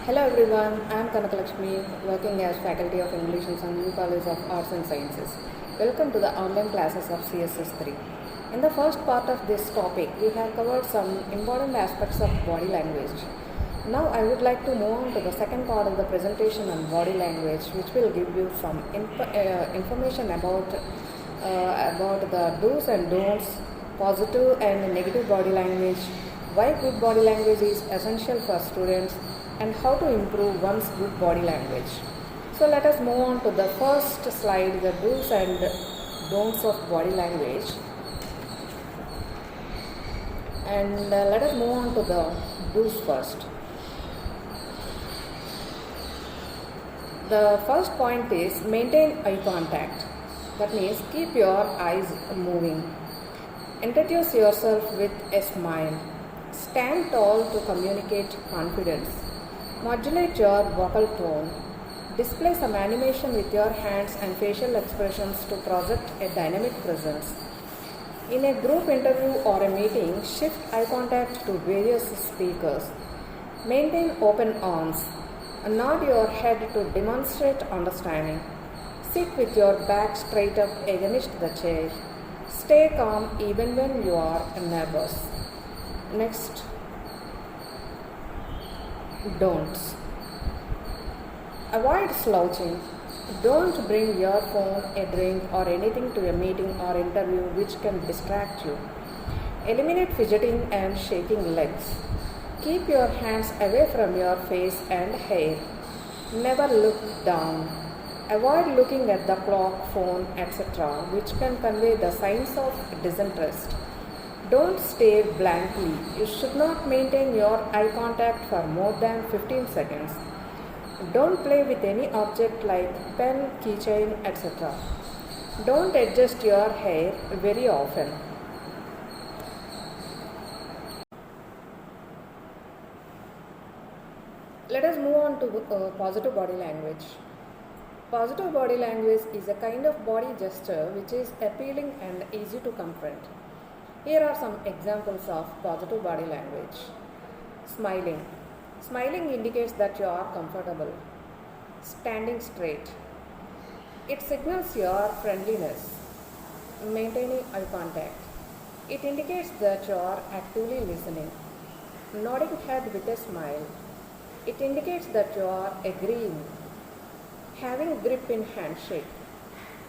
Hello everyone, I am Kanakalakshmi, working as faculty of English in Sanju College of Arts and Sciences. Welcome to the online classes of CSS3. In the first part of this topic, we have covered some important aspects of body language. Now I would like to move on to the second part of the presentation on body language, which will give you some information about the do's and don'ts, positive and negative body language, why good body language is essential for students, and how to improve one's good body language. So let us move on to the first slide, the do's and don'ts of body language. And let us move on to the do's first. The first point is maintain eye contact. That means keep your eyes moving. Introduce yourself with a smile. Stand tall to communicate confidence. Modulate your vocal tone. Display some animation with your hands and facial expressions to project a dynamic presence. In a group interview or a meeting, shift eye contact to various speakers. Maintain open arms. Nod your head to demonstrate understanding. Sit with your back straight up against the chair. Stay calm even when you are nervous. Next, don'ts. Avoid slouching. Don't bring your phone, a drink, or anything to a meeting or interview which can distract you. Eliminate fidgeting and shaking legs. Keep your hands away from your face and hair. Never look down. Avoid looking at the clock, phone, etc., which can convey the signs of disinterest. Don't stare blankly. You should not maintain your eye contact for more than 15 seconds. Don't play with any object like pen, keychain, etc. Don't adjust your hair very often. Let us move on to positive body language. Positive body language is a kind of body gesture which is appealing and easy to confront. Here are some examples of positive body language. Smiling. Smiling indicates that you are comfortable. Standing straight. It signals your friendliness. Maintaining eye contact. It indicates that you are actively listening. Nodding head with a smile. It indicates that you are agreeing. Having grip in handshake.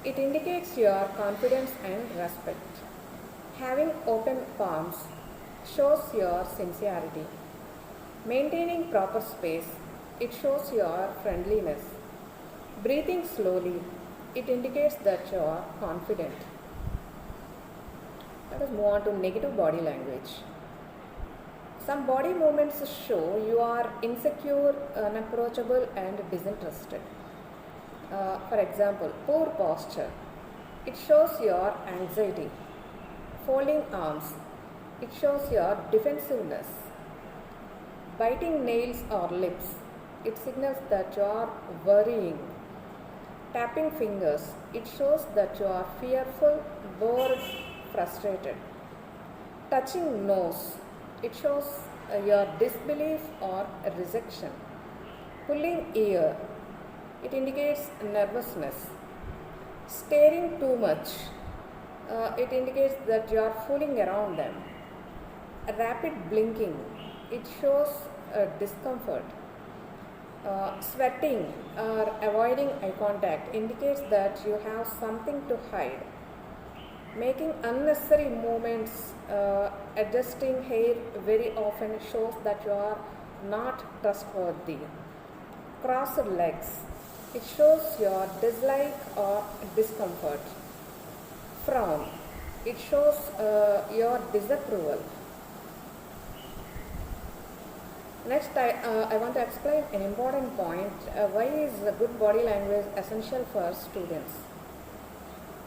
It indicates your confidence and respect. Having open palms shows your sincerity. Maintaining proper space, it shows your friendliness. Breathing slowly, it indicates that you are confident. Let us move on to negative body language. Some body movements show you are insecure, unapproachable, and disinterested. For example, poor posture, it shows your anxiety. Folding arms, it shows your defensiveness. Biting nails or lips, it signals that you are worrying. Tapping fingers, it shows that you are fearful, bored, frustrated. Touching nose, it shows your disbelief or rejection. Pulling ear, it indicates nervousness. Staring too much, it indicates that you are fooling around them. Rapid blinking, it shows discomfort. Sweating or avoiding eye contact indicates that you have something to hide. Making unnecessary movements, adjusting hair very often shows that you are not trustworthy. Crossed legs, it shows your dislike or discomfort. Frown, it shows your disapproval. Next, I want to explain an important point. Why is good body language essential for students?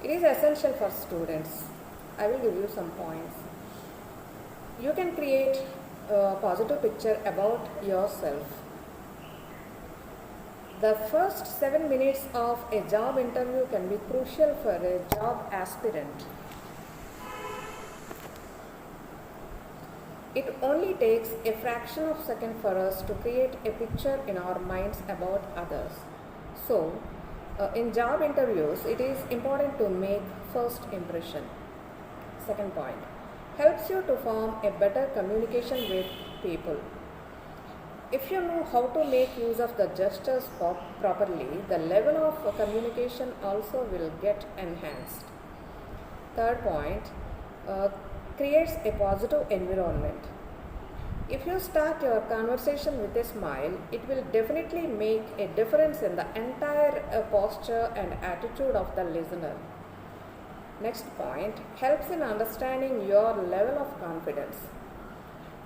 It is essential for students. I will give you some points. You can create a positive picture about yourself. The first 7 minutes of a job interview can be crucial for a job aspirant. It only takes a fraction of a second for us to create a picture in our minds about others. So, in job interviews, it is important to make first impression. Second point, helps you to form a better communication with people. If you know how to make use of the gestures properly, the level of communication also will get enhanced. Third point, uh, creates a positive environment. If you start your conversation with a smile, it will definitely make a difference in the entire posture and attitude of the listener. Next point, helps in understanding your level of confidence.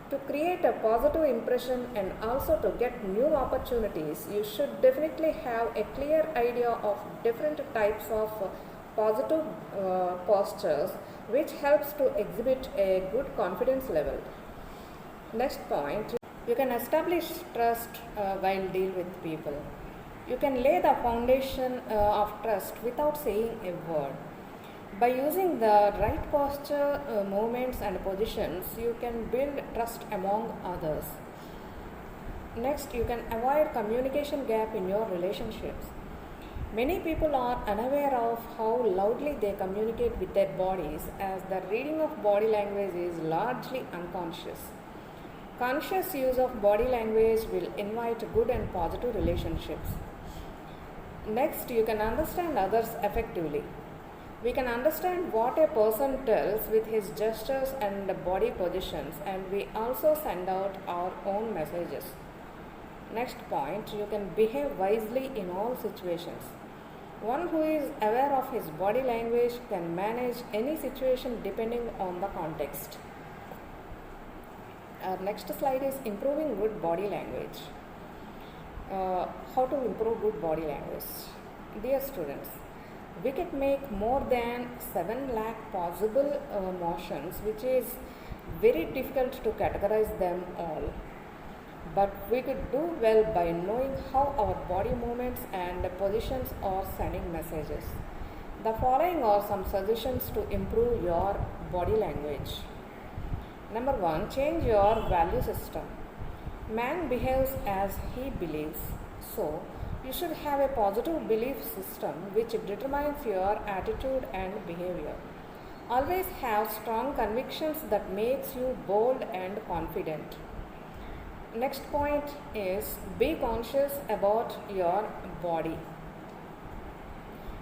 To create a positive impression and also to get new opportunities, you should definitely have a clear idea of different types of positive postures, which helps to exhibit a good confidence level. Next point, you can establish trust while deal with people. You can lay the foundation of trust without saying a word. By using the right posture, movements and positions, you can build trust among others. Next, you can avoid communication gap in your relationships. Many people are unaware of how loudly they communicate with their bodies, as the reading of body language is largely unconscious. Conscious use of body language will invite good and positive relationships. Next, you can understand others effectively. We can understand what a person tells with his gestures and body positions, and we also send out our own messages. Next point, you can behave wisely in all situations. One who is aware of his body language can manage any situation depending on the context. Our next slide is improving good body language. How to improve good body language? Dear students, we can make more than 7 lakh possible motions, which is very difficult to categorize them all. But we could do well by knowing how our body movements and positions are sending messages. The following are some suggestions to improve your body language. Number 1, change your value system. Man behaves as he believes. So, you should have a positive belief system which determines your attitude and behavior. Always have strong convictions that makes you bold and confident. Next point is be conscious about your body.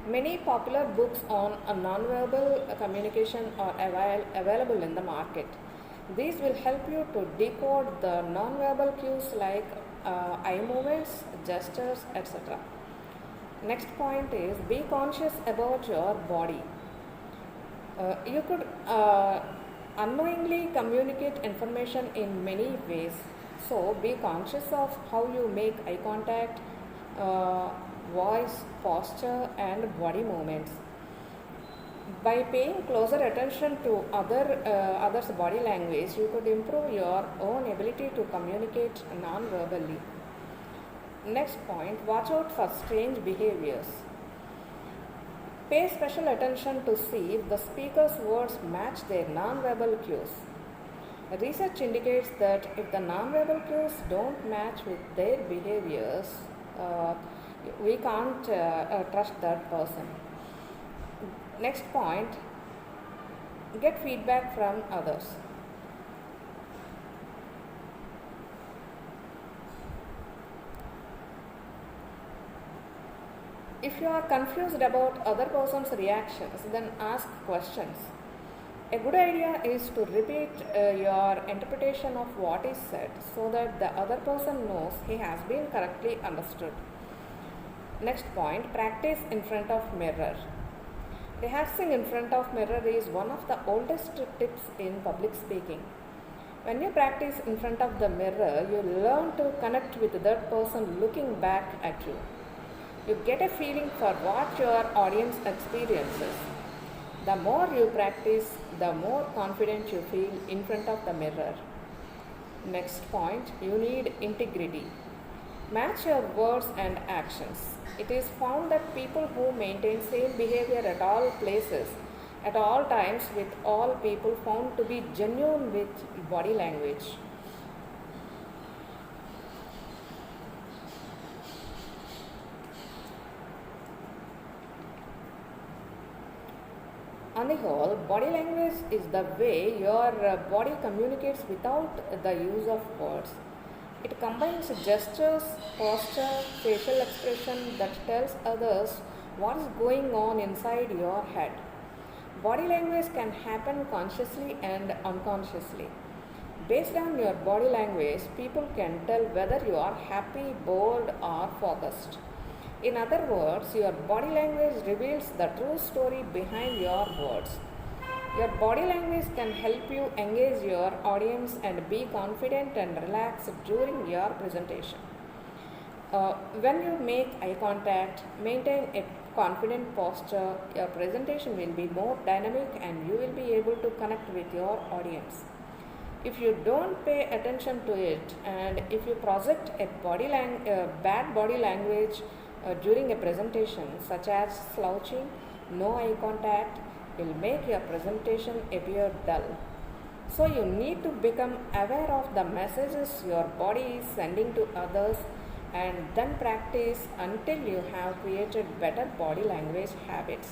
Many popular books on nonverbal communication are available in the market. These will help you to decode the nonverbal cues like eye movements, gestures, etc. Next point is be conscious about your body. You could unknowingly communicate information in many ways. So be conscious of how you make eye contact, voice, posture and body movements. By paying closer attention to others' body language, you could improve your own ability to communicate non-verbally. Next point, watch out for strange behaviors. Pay special attention to see if the speaker's words match their non-verbal cues. Research indicates that if the non-verbal cues don't match with their behaviors, we can't trust that person. Next point, get feedback from others. If you are confused about other person's reactions, then ask questions. A good idea is to repeat your interpretation of what is said so that the other person knows he has been correctly understood. Next point, practice in front of mirror. Rehearsing in front of mirror is one of the oldest tips in public speaking. When you practice in front of the mirror, you learn to connect with that person looking back at you. You get a feeling for what your audience experiences. The more you practice, the more confident you feel in front of the mirror. Next point, you need integrity. Match your words and actions. It is found that people who maintain same behavior at all places at all times with all people found to be genuine with body language. On the whole, body language is the way your body communicates without the use of words. It combines gestures, posture, facial expression that tells others what is going on inside your head. Body language can happen consciously and unconsciously. Based on your body language, people can tell whether you are happy, bored, or focused. In other words, your body language reveals the true story behind your words. Your body language can help you engage your audience and be confident and relaxed during your presentation. When you make eye contact, maintain a confident posture, your presentation will be more dynamic and you will be able to connect with your audience. If you don't pay attention to it and if you project a bad body language during a presentation, such as slouching, no eye contact, will make your presentation appear dull. So you need to become aware of the messages your body is sending to others and then practice until you have created better body language habits.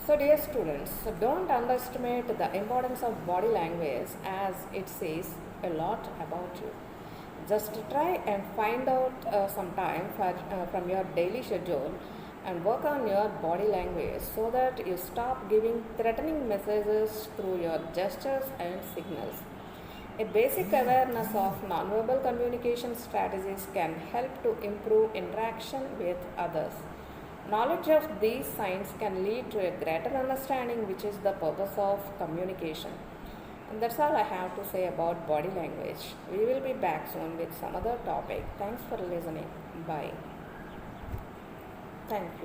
So dear students, don't underestimate the importance of body language as it says a lot about you. Just try and find out some time from your daily schedule and work on your body language so that you stop giving threatening messages through your gestures and signals. A basic awareness of nonverbal communication strategies can help to improve interaction with others. Knowledge of these signs can lead to a greater understanding, which is the purpose of communication. And that's all I have to say about body language. We will be back soon with some other topic. Thanks for listening. Bye. Thank you.